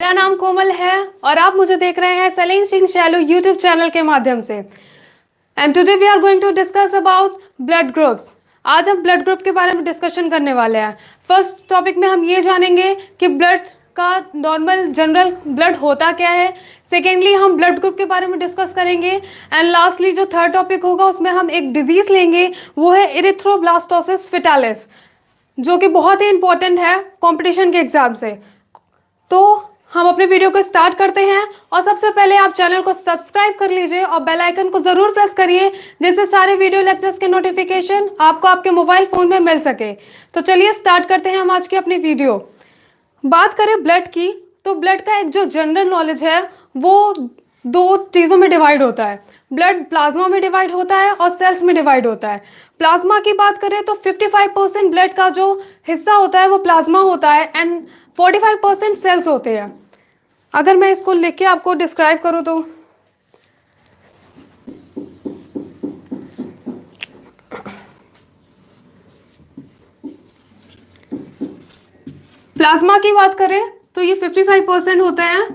मेरा नाम कोमल है और आप मुझे देख रहे हैं सेलेस्टिन शैलो यूट्यूब चैनल के माध्यम से। And today we are going to discuss about blood groups. आज हम ब्लड ग्रुप के बारे में डिस्कशन करने वाले हैं। फर्स्ट टॉपिक में हम ये जानेंगे कि ब्लड का नॉर्मल जनरल ब्लड होता क्या है। सेकेंडली हम ब्लड ग्रुप के बारे में डिस्कस करेंगे एंड लास्टली जो थर्ड टॉपिक होगा उसमें हम एक डिजीज लेंगे, वो है इरिथ्रोब्लास्टोसिस फेटालिस, जो कि बहुत ही इंपॉर्टेंट है कंपटीशन के एग्जाम से। तो हम अपने वीडियो को स्टार्ट करते हैं और सबसे पहले आप चैनल को सब्सक्राइब कर लीजिए और बेल आइकन को जरूर प्रेस करिए, जिससे सारे वीडियो लेक्चर्स के नोटिफिकेशन आपको आपके मोबाइल फोन में मिल सके। तो चलिए स्टार्ट करते हैं हम आज की अपनी वीडियो। बात करें ब्लड की, तो ब्लड का एक जो जनरल नॉलेज है वो दो चीज़ों में डिवाइड होता है। ब्लड प्लाज्मा में डिवाइड होता है और सेल्स में डिवाइड होता है। प्लाज्मा की बात करें तो 55% ब्लड का जो हिस्सा होता है वो प्लाज्मा होता है एंड 45% सेल्स होते हैं। अगर मैं इसको लिख के आपको डिस्क्राइब करूं तो प्लाज्मा की बात करें तो ये 55% होते हैं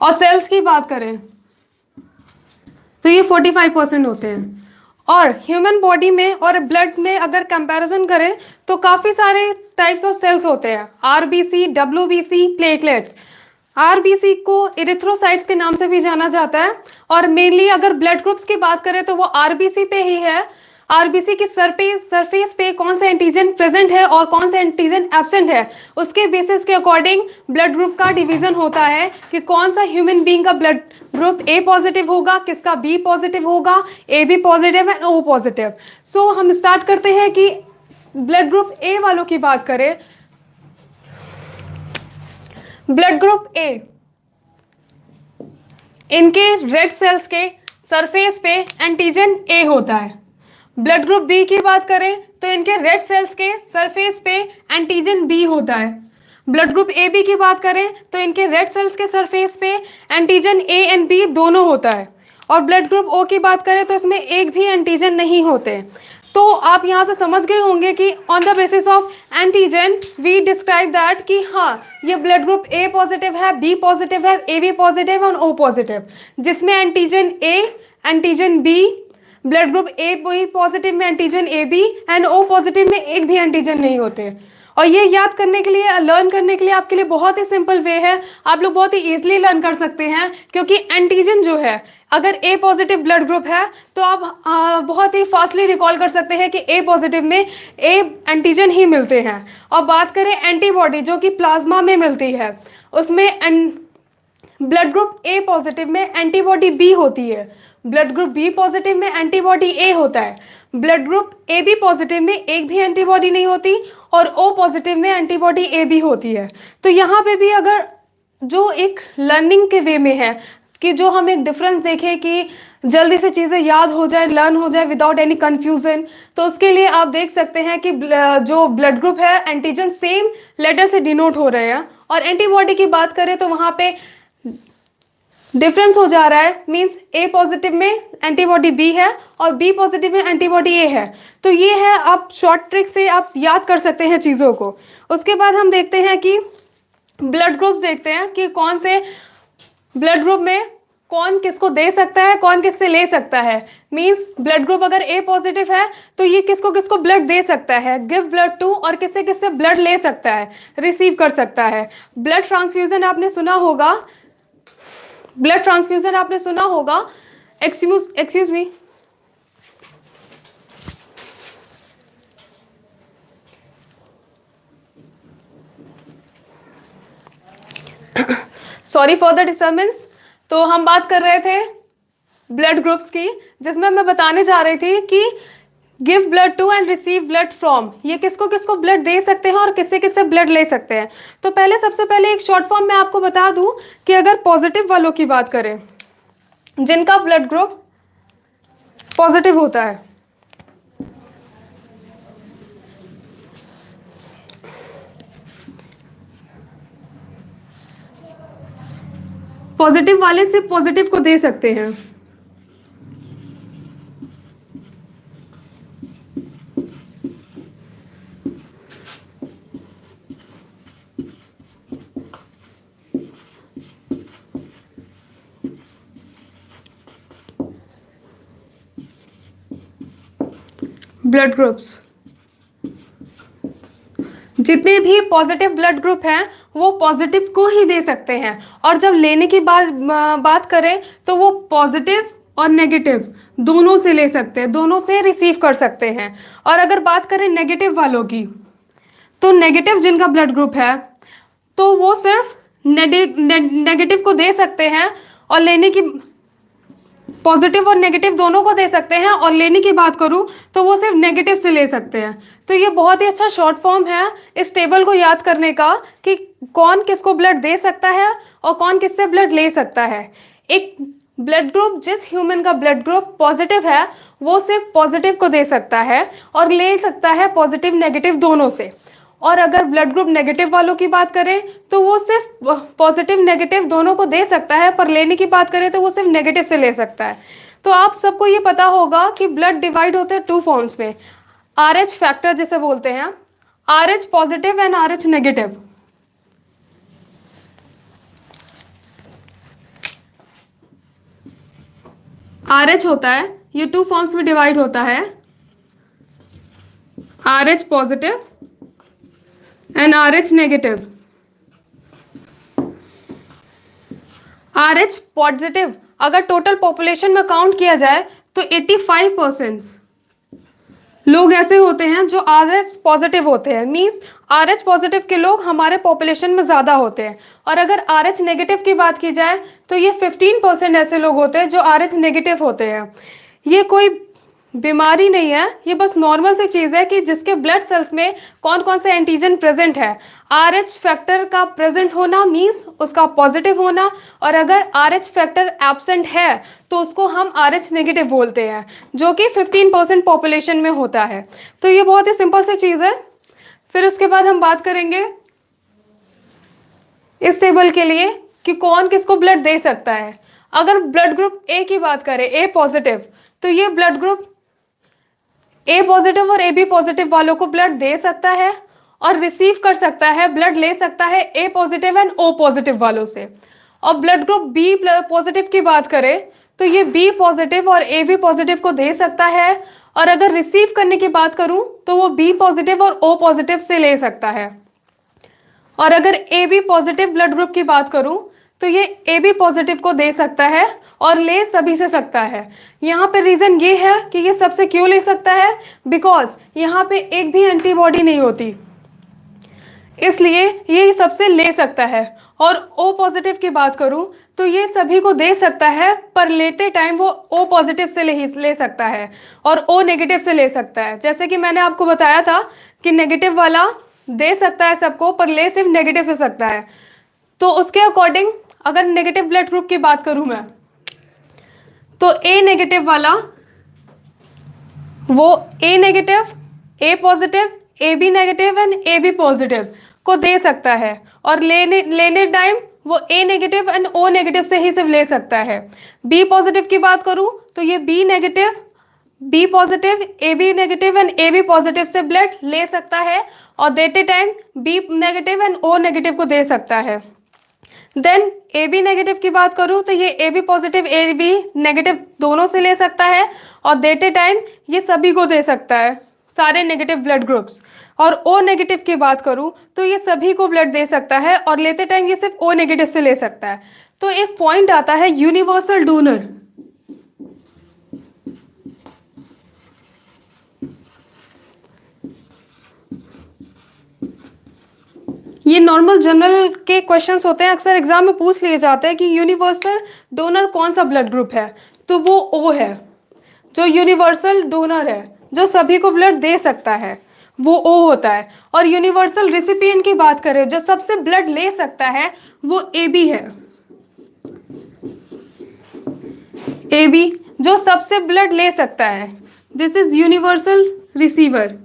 और सेल्स की बात करें तो ये 45% होते हैं। और ह्यूमन बॉडी में और ब्लड में अगर कंपैरिजन करें तो काफ़ी सारे टाइप्स ऑफ सेल्स होते हैं। RBC, WBC, platelets. आरबीसी को इरिथ्रोसाइट्स के नाम से भी जाना जाता है और मेनली अगर ब्लड ग्रुप्स की बात करें तो वो आरबीसी पे ही है। आरबीसी की सरफेस पे कौन सा एंटीजन प्रेजेंट है और कौन सा एंटीजन एब्सेंट है, उसके बेसिस के अकॉर्डिंग ब्लड ग्रुप का डिवीजन होता है कि कौन सा ह्यूमन बीइंग का ब्लड ग्रुप ए पॉजिटिव होगा, किसका बी पॉजिटिव होगा, A B positive and O positive. So हम स्टार्ट करते हैं कि ब्लड ग्रुप ए वालों की बात करें। ब्लड ग्रुप ए, इनके रेड सेल्स के सरफेस पे एंटीजन ए होता है। ब्लड ग्रुप बी की बात करें तो इनके रेड सेल्स के सरफेस पे एंटीजन बी होता है। ब्लड ग्रुप ए बी की बात करें तो इनके रेड सेल्स के सरफेस पे एंटीजन ए एंड बी दोनों होता है। और ब्लड ग्रुप ओ की बात करें तो इसमें एक भी एंटीजन नहीं होते। तो आप यहाँ से समझ गए होंगे कि on the basis of antigen we describe that कि हाँ ये ब्लड ग्रुप ए पॉजिटिव है, बी पॉजिटिव है, ए बी पॉजिटिव और ओ पॉजिटिव, जिसमें antigen A, antigen B, blood group A B positive में antigen A B and O positive में एक भी एंटीजन नहीं होते। और ये याद करने के लिए, लर्न करने के लिए आपके लिए बहुत ही सिंपल वे है, आप लोग बहुत ही इजीली लर्न कर सकते हैं। क्योंकि एंटीजन जो है, अगर ए पॉजिटिव ब्लड ग्रुप है तो आप बहुत ही फास्टली रिकॉल कर सकते हैं कि ए पॉजिटिव में ए एंटीजन ही मिलते हैं। और बात करें एंटीबॉडी जो कि प्लाज्मा में मिलती है, उसमें ब्लड ग्रुप ए पॉजिटिव में एंटीबॉडी बी होती है, ब्लड ग्रुप बी पॉजिटिव में एंटीबॉडी ए होता है, blood group A B positive में एक भी एंटीबॉडी नहीं होती और ओ पॉजिटिव में एंटीबॉडी ए बी होती है। तो यहाँ पे भी अगर जो एक लर्निंग के वे में है कि जो हम एक डिफरेंस देखें कि जल्दी से चीज़ें याद हो जाए, लर्न हो जाए विदाउट एनी कन्फ्यूजन, तो उसके लिए आप देख सकते हैं कि जो ब्लड ग्रुप है एंटीजन सेम लेटर से डिनोट हो रहे हैं। और एंटीबॉडी की बात करें तो वहाँ पे डिफरेंस हो जा रहा है, मींस ए पॉजिटिव में एंटीबॉडी बी है और बी पॉजिटिव में एंटीबॉडी ए है। तो ये है, आप शॉर्ट ट्रिक से आप याद कर सकते हैं चीज़ों को। उसके बाद हम देखते हैं कि ब्लड ग्रुप्स देखते हैं कि कौन से ब्लड ग्रुप में कौन किसको दे सकता है, कौन किससे ले सकता है। मींस ब्लड ग्रुप अगर ए पॉजिटिव है तो ये किसको किसको ब्लड दे सकता है, गिव ब्लड टू, और किससे किससे ब्लड ले सकता है, रिसीव कर सकता है। ब्लड ट्रांसफ्यूजन आपने सुना होगा, ब्लड ट्रांसफ्यूजन आपने सुना होगा। Excuse me, sorry for the disturbance. तो हम बात कर रहे थे ब्लड ग्रुप्स की, जिसमें मैं बताने जा रही थी कि give blood to and receive blood from, ये किसको किसको ब्लड दे सकते हैं और किससे किससे ब्लड ले सकते हैं। तो पहले सबसे पहले एक शॉर्ट फॉर्म में आपको बता दूं कि अगर पॉजिटिव वालों की बात करें, जिनका ब्लड ग्रुप पॉजिटिव होता है, पॉजिटिव वाले सिर्फ पॉजिटिव को दे सकते हैं। ब्लड ग्रुप्स, जितने भी पॉजिटिव ब्लड ग्रुप हैं वो पॉजिटिव को ही दे सकते हैं। और जब लेने की बात करें तो वो पॉजिटिव और नेगेटिव दोनों से ले सकते हैं, दोनों से रिसीव कर सकते हैं। और अगर बात करें नेगेटिव वालों की, तो नेगेटिव जिनका ब्लड ग्रुप है तो वो सिर्फ नेगेटिव को दे सकते हैं, और लेने की पॉजिटिव और नेगेटिव दोनों को दे सकते हैं, और लेने की बात करूं तो वो सिर्फ नेगेटिव से ले सकते हैं। तो ये बहुत ही अच्छा शॉर्ट फॉर्म है इस टेबल को याद करने का कि कौन किसको ब्लड दे सकता है और कौन किससे ब्लड ले सकता है। एक ब्लड ग्रुप, जिस ह्यूमन का ब्लड ग्रुप पॉजिटिव है वो सिर्फ पॉजिटिव को दे सकता है और ले सकता है पॉजिटिव नेगेटिव दोनों से। और अगर ब्लड ग्रुप नेगेटिव वालों की बात करें तो वो सिर्फ पॉजिटिव नेगेटिव दोनों को दे सकता है, पर लेने की बात करें तो वो सिर्फ नेगेटिव से ले सकता है। तो आप सबको ये पता होगा कि ब्लड डिवाइड होते हैं 2 फॉर्म्स में, RH फैक्टर जिसे बोलते हैं, RH positive and RH negative. RH होता है, ये 2 फॉर्म्स में डिवाइड होता है, RH positive and RH negative. RH positive अगर टोटल पॉपुलेशन में काउंट किया जाए तो 85% लोग ऐसे होते हैं जो RH पॉजिटिव होते हैं, मींस RH पॉजिटिव के लोग हमारे पॉपुलेशन में ज़्यादा होते हैं। और अगर RH नेगेटिव की बात की जाए तो ये 15% ऐसे लोग होते हैं जो RH नेगेटिव होते हैं। ये कोई बीमारी नहीं है, ये बस नॉर्मल सी चीज़ है कि जिसके ब्लड सेल्स में कौन कौन से एंटीजन प्रेजेंट है। RH फैक्टर का प्रेजेंट होना मीन्स उसका पॉजिटिव होना, और अगर RH फैक्टर एब्सेंट है तो उसको हम RH नेगेटिव बोलते हैं, जो कि 15% पॉपुलेशन में होता है। तो ये बहुत ही सिंपल सी चीज़ है। फिर उसके बाद हम बात करेंगे इस टेबल के लिए कि कौन किसको ब्लड दे सकता है। अगर ब्लड ग्रुप A की बात करें, A पॉजिटिव, तो ये ब्लड ग्रुप A पॉजिटिव और AB पॉजिटिव वालों को ब्लड दे सकता है और रिसीव कर सकता है, ब्लड ले सकता है A positive and O positive वालों से। और ब्लड ग्रुप B पॉजिटिव की बात करें तो ये B पॉजिटिव और AB पॉजिटिव को दे सकता है, और अगर रिसीव करने की बात करूं तो वो B पॉजिटिव और O पॉजिटिव से ले सकता है। और अगर AB पॉजिटिव ब्लड ग्रुप की बात करूं तो ये AB पॉजिटिव को दे सकता है और ले सभी से सकता है। यहाँ पे रीजन ये है कि ये सबसे क्यों ले सकता है, बिकॉज यहाँ पे एक भी एंटीबॉडी नहीं होती, इसलिए ये सबसे ले सकता है। और O पॉजिटिव की बात करूं तो ये सभी को दे सकता है, पर लेते टाइम वो O पॉजिटिव से ले सकता है और O नेगेटिव से ले सकता है। जैसे कि मैंने आपको बताया था कि नेगेटिव वाला दे सकता है सबको, पर ले सिर्फ नेगेटिव से सकता है। तो उसके अकॉर्डिंग अगर नेगेटिव ब्लड ग्रुप की बात करूं मैं, तो A नेगेटिव वाला वो A negative, A positive, AB negative and AB positive को दे सकता है, और लेने टाइम वो A negative and O negative से ही सिर्फ ले सकता है। B पॉजिटिव की बात करूं तो ये B negative, B positive, AB negative and AB positive से ब्लड ले सकता है, और देते time B negative and O negative को दे सकता है। देन AB नेगेटिव की बात करूं तो ये AB पॉजिटिव, AB नेगेटिव दोनों से ले सकता है, और देते टाइम ये सभी को दे सकता है, सारे नेगेटिव ब्लड ग्रुप्स। और O नेगेटिव की बात करूं तो ये सभी को ब्लड दे सकता है, और लेते टाइम ये सिर्फ O नेगेटिव से ले सकता है। तो एक पॉइंट आता है यूनिवर्सल डोनर। ये नॉर्मल जनरल के क्वेश्चंस होते हैं, अक्सर एग्जाम में पूछ लिए जाते हैं कि यूनिवर्सल डोनर कौन सा ब्लड ग्रुप है, तो वो O है। जो यूनिवर्सल डोनर है, जो सभी को ब्लड दे सकता है, वो O होता है। और यूनिवर्सल रिसिपिएंट की बात करें, जो सबसे ब्लड ले सकता है, वो AB है। AB जो सबसे ब्लड ले सकता है, दिस इज यूनिवर्सल रिसीवर।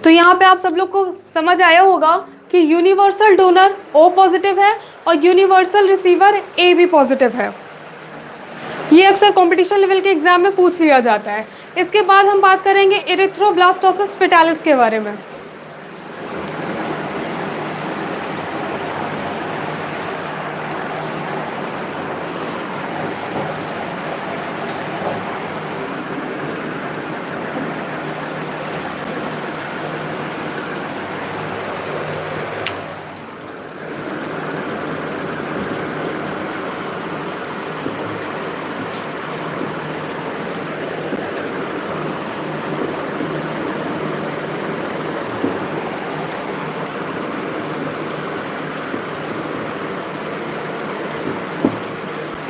तो यहाँ पे आप सब लोग को समझ आया होगा कि यूनिवर्सल डोनर O पॉजिटिव है और यूनिवर्सल रिसीवर AB पॉजिटिव है। ये अक्सर कंपटीशन लेवल के एग्जाम में पूछ लिया जाता है। इसके बाद हम बात करेंगे एरिथ्रोब्लास्टोसिस फेटालिस के बारे में।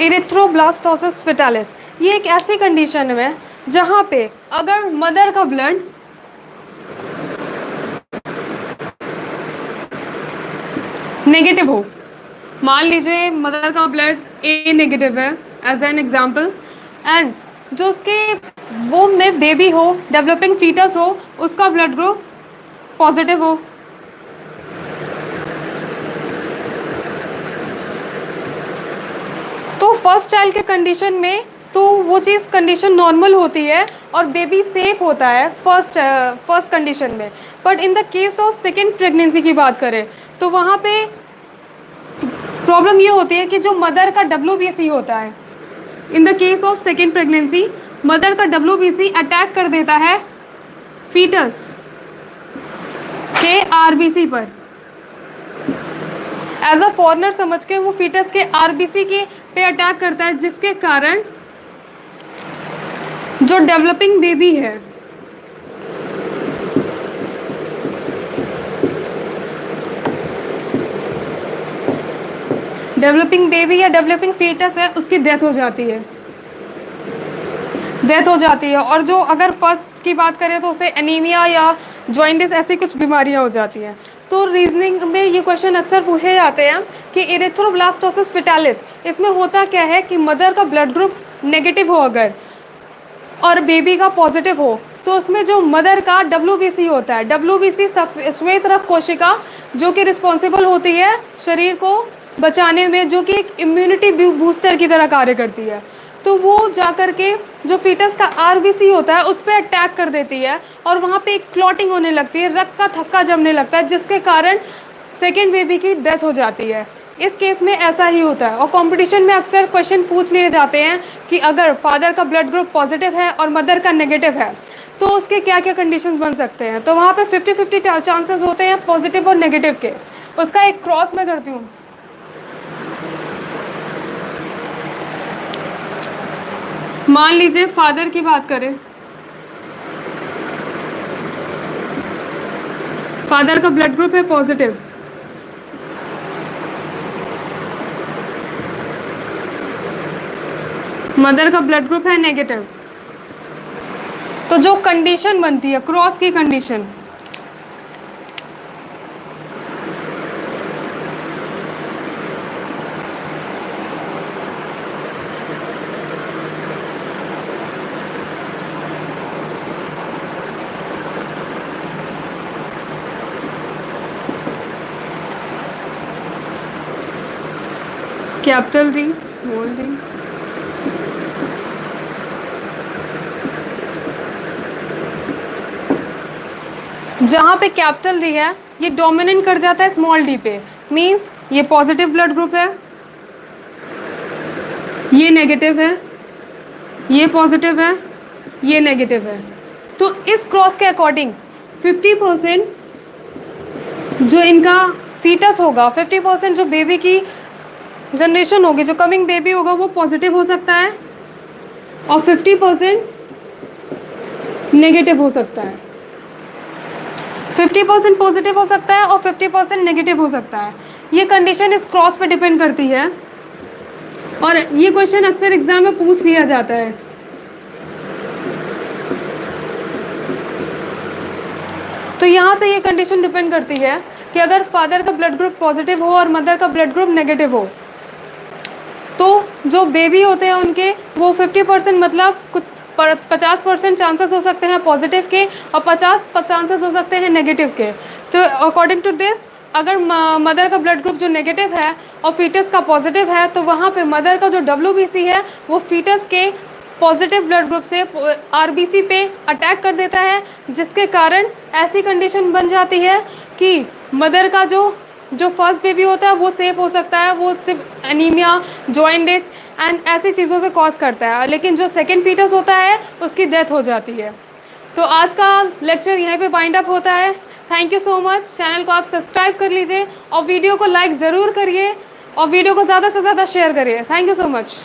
इरिथ्रोब्लास्टोसिस फेटालिस, ये एक ऐसी कंडीशन है जहाँ पे अगर मदर का ब्लड नेगेटिव हो, मान लीजिए मदर का ब्लड ए नेगेटिव है एज एन एग्जाम्पल, एंड जो उसके वोम में बेबी हो, डेवलपिंग फीटस हो, उसका ब्लड ग्रुप पॉजिटिव हो, तो फर्स्ट चाइल्ड के कंडीशन में तो वो चीज़ कंडीशन नॉर्मल होती है और बेबी सेफ होता है फर्स्ट कंडीशन में। But in the case of second pregnancy की बात करें तो वहाँ पे प्रॉब्लम ये होती है कि जो मदर का WBC होता है, in the case of second pregnancy mother का WBC अटैक कर देता है फीटस के RBC पर, एज अ फॉरनर समझ के वो फीटस के RBC के पे अटैक करता है, जिसके कारण जो डेवलपिंग बेबी है या डेवलपिंग फीटस है, उसकी डेथ हो जाती है। और जो अगर फर्स्ट की बात करें तो उसे एनीमिया या जॉइंटिस ऐसी कुछ बीमारियां हो जाती हैं। तो रीजनिंग में ये क्वेश्चन अक्सर पूछे जाते हैं कि इरिथ्रोब्लास्टोसिस फेटालिस, इसमें होता क्या है कि मदर का ब्लड ग्रुप नेगेटिव हो अगर और बेबी का पॉजिटिव हो, तो उसमें जो मदर का WBC होता है, WBC श्वेत रक्त कोशिका जो कि रिस्पॉन्सिबल होती है शरीर को बचाने में, जो कि एक इम्यूनिटी बूस्टर की तरह कार्य करती है, तो वो जाकर के जो फीटस का RBC होता है उस पर अटैक कर देती है और वहाँ पे एक क्लॉटिंग होने लगती है, रक्त का थक्का जमने लगता है, जिसके कारण सेकेंड बेबी की डेथ हो जाती है। इस केस में ऐसा ही होता है और कंपटीशन में अक्सर क्वेश्चन पूछ लिए जाते हैं कि अगर फादर का ब्लड ग्रुप पॉजिटिव है और मदर का नेगेटिव है तो उसके क्या क्या कंडीशंस बन सकते हैं। तो वहाँ पे 50-50 चांसेस होते हैं पॉजिटिव और नेगेटिव के। उसका एक क्रॉस मैं करती हूँ। मान लीजिए फादर की बात करें, फादर का ब्लड ग्रुप है पॉजिटिव, मदर का ब्लड ग्रुप है नेगेटिव, तो जो कंडीशन बनती है क्रॉस की condition, capital D small D, जहाँ पे कैपिटल डी है ये डोमिनेट कर जाता है स्मॉल डी पे, मींस ये पॉजिटिव ब्लड ग्रुप है, ये नेगेटिव है, ये पॉजिटिव है, ये नेगेटिव है। तो इस क्रॉस के अकॉर्डिंग 50% जो इनका फीटस होगा, 50% जो बेबी की जनरेशन होगी, जो कमिंग बेबी होगा वो पॉजिटिव हो सकता है और 50% नेगेटिव हो सकता है। 50% पॉजिटिव हो सकता है और 50% नेगेटिव हो सकता है। ये कंडीशन इस क्रॉस पे डिपेंड करती है और ये क्वेश्चन अक्सर एग्जाम में पूछ लिया जाता है। तो यहाँ से ये कंडीशन डिपेंड करती है कि अगर फादर का ब्लड ग्रुप पॉजिटिव हो और मदर का ब्लड ग्रुप नेगेटिव हो, तो जो बेबी होते हैं उनके वो 50% मतलब कुछ 50% चांसेस हो सकते हैं पॉजिटिव के और 50 चांसेस हो सकते हैं नेगेटिव के। तो अकॉर्डिंग टू दिस अगर मदर का ब्लड ग्रुप जो नेगेटिव है और फीटस का पॉजिटिव है, तो वहाँ पे मदर का जो WBC है वो फीटस के पॉजिटिव ब्लड ग्रुप से RBC पे अटैक कर देता है, जिसके कारण ऐसी कंडीशन बन जाती है कि मदर का जो फर्स्ट बेबी होता है वो सेफ हो सकता है, वो सिर्फ एनीमिया, जॉइंटिस एंड ऐसी चीज़ों से कॉज करता है, लेकिन जो सेकेंड फीटस होता है उसकी डेथ हो जाती है। तो आज का लेक्चर यहीं पे वाइंड अप होता है। Thank you so much. Channel को आप सब्सक्राइब कर लीजिए और वीडियो को लाइक ज़रूर करिए और वीडियो को ज़्यादा से ज़्यादा शेयर करिए। Thank you so much.